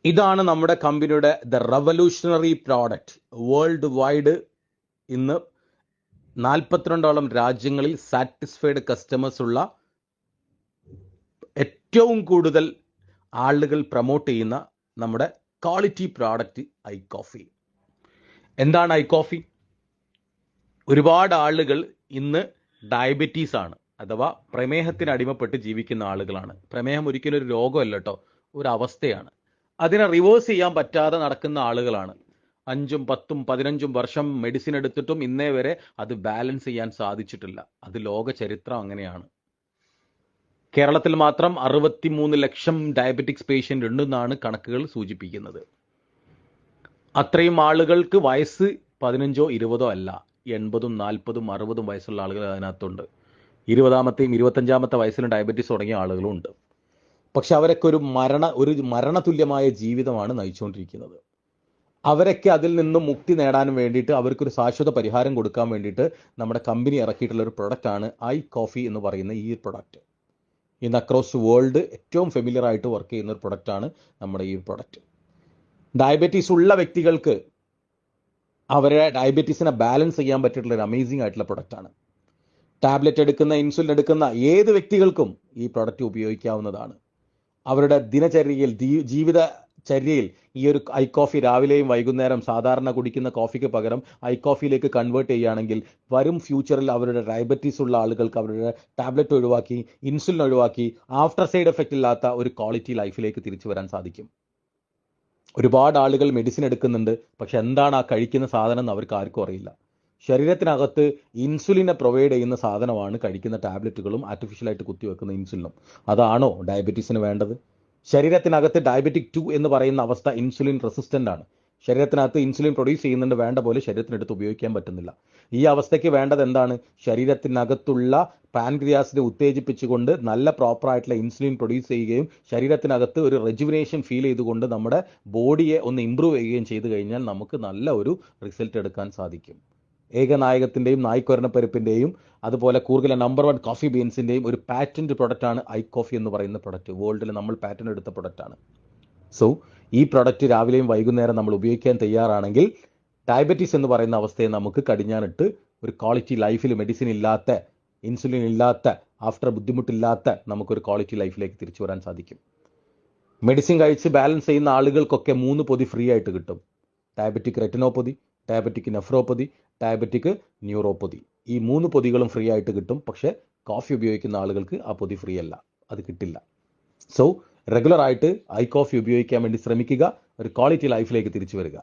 ഇതാണ് നമ്മുടെ കമ്പനിയുടെ the revolutionary product. World wide ഇന്ന് 42ഓളം രാജ്യങ്ങളിൽ സാറ്റിസ്ഫൈഡ് കസ്റ്റമേഴ്സ് ഉള്ള, ഏറ്റവും കൂടുതൽ ആളുകൾ പ്രൊമോട്ട് ചെയ്യുന്ന നമ്മുടെ ക്വാളിറ്റി പ്രോഡക്റ്റ് ഐ കോഫി. എന്താണ് ഐ കോഫി? ഒരുപാട് ആളുകൾ ഇന്ന് ഡയബറ്റീസ് ആണ്, അഥവാ പ്രമേഹത്തിന് അടിമപ്പെട്ട് ജീവിക്കുന്ന ആളുകളാണ്. പ്രമേഹം ഒരിക്കലും ഒരു രോഗമല്ല കേട്ടോ, ഒരു അവസ്ഥയാണ്. അതിനെ റിവേഴ്സ് ചെയ്യാൻ പറ്റാതെ നടക്കുന്ന ആളുകളാണ്. 5ഉം 10ഉം 15ഉം വർഷം മെഡിസിൻ എടുത്തിട്ടും ഇന്നേ വരെ അത് ബാലൻസ് ചെയ്യാൻ സാധിച്ചിട്ടില്ല. അത് ലോക ചരിത്രം അങ്ങനെയാണ്. കേരളത്തിൽ മാത്രം 63 ലക്ഷം ഡയബറ്റിക്സ് പേഷ്യൻ്റ് ഉണ്ടെന്നാണ് കണക്കുകൾ സൂചിപ്പിക്കുന്നത്. അത്രയും ആളുകൾക്ക് വയസ്സ് 15ഓ 20ഓ അല്ല, 80ഉം 40ഉം 60ഉം വയസ്സുള്ള ആളുകൾ അതിനകത്തുണ്ട്. 20ാമത്തെയും 25ാമത്തെ വയസ്സിലും ഡയബറ്റീസ് തുടങ്ങിയ ആളുകളും ഉണ്ട്. പക്ഷെ അവരൊക്കെ ഒരു മരണതുല്യമായ ജീവിതമാണ് നയിച്ചുകൊണ്ടിരിക്കുന്നത്. അവരൊക്കെ അതിൽ നിന്നും മുക്തി നേടാൻ വേണ്ടിയിട്ട്, അവർക്കൊരു ശാശ്വത പരിഹാരം കൊടുക്കാൻ വേണ്ടിയിട്ട് നമ്മുടെ കമ്പനി ഇറക്കിയിട്ടുള്ള ഒരു പ്രൊഡക്റ്റാണ് ഐ കോഫി എന്ന് പറയുന്ന ഈ പ്രൊഡക്റ്റ്. ഇന്ന് അക്രോസ് വേൾഡ് ഏറ്റവും ഫെമിലിയർ ആയിട്ട് വർക്ക് ചെയ്യുന്ന ഒരു പ്രൊഡക്റ്റാണ് നമ്മുടെ ഈ പ്രൊഡക്റ്റ്. ഡയബറ്റീസ് ഉള്ള വ്യക്തികൾക്ക് അവരെ ഡയബറ്റീസിനെ ബാലൻസ് ചെയ്യാൻ പറ്റിയിട്ടുള്ള ഒരു അമേസിംഗ് ആയിട്ടുള്ള പ്രൊഡക്റ്റാണ്. ടാബ്ലറ്റ് എടുക്കുന്ന, ഇൻസുലിൻ എടുക്കുന്ന ഏത് വ്യക്തികൾക്കും ഈ പ്രൊഡക്റ്റ് ഉപയോഗിക്കാവുന്നതാണ്. അവരുടെ ദിനചര്യയിൽ, ജീവിതചര്യയിൽ ഈ ഒരു ഐ കോഫി രാവിലെയും വൈകുന്നേരം സാധാരണ കുടിക്കുന്ന കോഫിക്ക് പകരം ഐ കോഫിയിലേക്ക് കൺവേർട്ട് ചെയ്യുകയാണെങ്കിൽ വരും ഫ്യൂച്ചറിൽ അവരുടെ ഡയബറ്റീസ് ഉള്ള ആളുകൾക്ക് അവരുടെ ടാബ്ലറ്റ് ഒഴിവാക്കി, ഇൻസുലിൻ ഒഴിവാക്കി, ആഫ്റ്റർ സൈഡ് എഫക്റ്റ് ഇല്ലാത്ത ഒരു ക്വാളിറ്റി ലൈഫിലേക്ക് തിരിച്ചു വരാൻ സാധിക്കും. ഒരുപാട് ആളുകൾ മെഡിസിൻ എടുക്കുന്നുണ്ട്, പക്ഷെ എന്താണ് ആ കഴിക്കുന്ന സാധനം എന്ന് അവർക്ക് ആർക്കും അറിയില്ല. ശരീരത്തിനകത്ത് ഇൻസുലിനെ പ്രൊവൈഡ് ചെയ്യുന്ന സാധനമാണ് കഴിക്കുന്ന ടാബ്ലറ്റുകളും ആർട്ടിഫിഷ്യലായിട്ട് കുത്തിവെക്കുന്ന ഇൻസുലിനും. അതാണോ ഡയബറ്റീസിന് വേണ്ടത്? ശരീരത്തിനകത്ത് ഡയബറ്റിക് 2 എന്ന് പറയുന്ന അവസ്ഥ ഇൻസുലിൻ റെസിസ്റ്റൻ്റ് ആണ്. ശരീരത്തിനകത്ത് ഇൻസുലിൻ പ്രൊഡ്യൂസ് ചെയ്യുന്നുണ്ട്, വേണ്ട പോലെ ശരീരത്തിനടുത്ത് ഉപയോഗിക്കാൻ പറ്റുന്നില്ല. ഈ അവസ്ഥയ്ക്ക് വേണ്ടത് എന്താണ്? ശരീരത്തിനകത്തുള്ള പാൻക്രിയാസിനെ ഉത്തേജിപ്പിച്ചുകൊണ്ട് നല്ല പ്രോപ്പറായിട്ടുള്ള ഇൻസുലിൻ പ്രൊഡ്യൂസ് ചെയ്യുകയും ശരീരത്തിനകത്ത് ഒരു റെജുവിനേഷൻ ഫീൽ ചെയ്തുകൊണ്ട് നമ്മുടെ ബോഡിയെ ഒന്ന് ഇമ്പ്രൂവ് ചെയ്യുകയും ചെയ്തു കഴിഞ്ഞാൽ നമുക്ക് നല്ല ഒരു റിസൾട്ട് എടുക്കാൻ സാധിക്കും. ഏകനായകത്തിൻ്റെയും നായ്ക്കൊരണപ്പരിപ്പിൻ്റെയും അതുപോലെ കൂർഗിലെ നമ്പർ 1 കോഫി ബീൻസിൻ്റെയും ഒരു പാറ്റൻറ്റ് പ്രൊഡക്റ്റാണ് ഐ കോഫി എന്ന് പറയുന്ന പ്രൊഡക്റ്റ്. വേൾഡിൽ നമ്മൾ പാറ്റൻറ്റ് എടുത്ത പ്രൊഡക്റ്റാണ്. സോ ഈ പ്രൊഡക്റ്റ് രാവിലെയും വൈകുന്നേരം നമ്മൾ ഉപയോഗിക്കാൻ തയ്യാറാണെങ്കിൽ ഡയബറ്റീസ് എന്ന് പറയുന്ന അവസ്ഥയെ നമുക്ക് കടിഞ്ഞാനിട്ട് ഒരു ക്വാളിറ്റി ലൈഫിൽ, മെഡിസിൻ ഇല്ലാത്ത, ഇൻസുലിൻ ഇല്ലാത്ത, ആഫ്റ്റർ ബുദ്ധിമുട്ടില്ലാത്ത നമുക്കൊരു ക്വാളിറ്റി ലൈഫിലേക്ക് തിരിച്ചു വരാൻ സാധിക്കും. മെഡിസിൻ കഴിച്ച് ബാലൻസ് ചെയ്യുന്ന ആളുകൾക്കൊക്കെ 3 പൊതി ഫ്രീ ആയിട്ട് കിട്ടും. Diabetic retinopathy, diabetic nephropathy, diabetic neuropathy. ഈ 3 പൊതികളും ഫ്രീ ആയിട്ട് കിട്ടും. പക്ഷേ കോഫി ഉപയോഗിക്കുന്ന ആളുകൾക്ക് ആ പൊതി ഫ്രീ അല്ല, അത് കിട്ടില്ല. സോ റെഗുലർ ആയിട്ട് ഐ കോഫി ഉപയോഗിക്കാൻ വേണ്ടി ശ്രമിക്കുക. ഒരു ക്വാളിറ്റി ലൈഫിലേക്ക് തിരിച്ചു വരിക.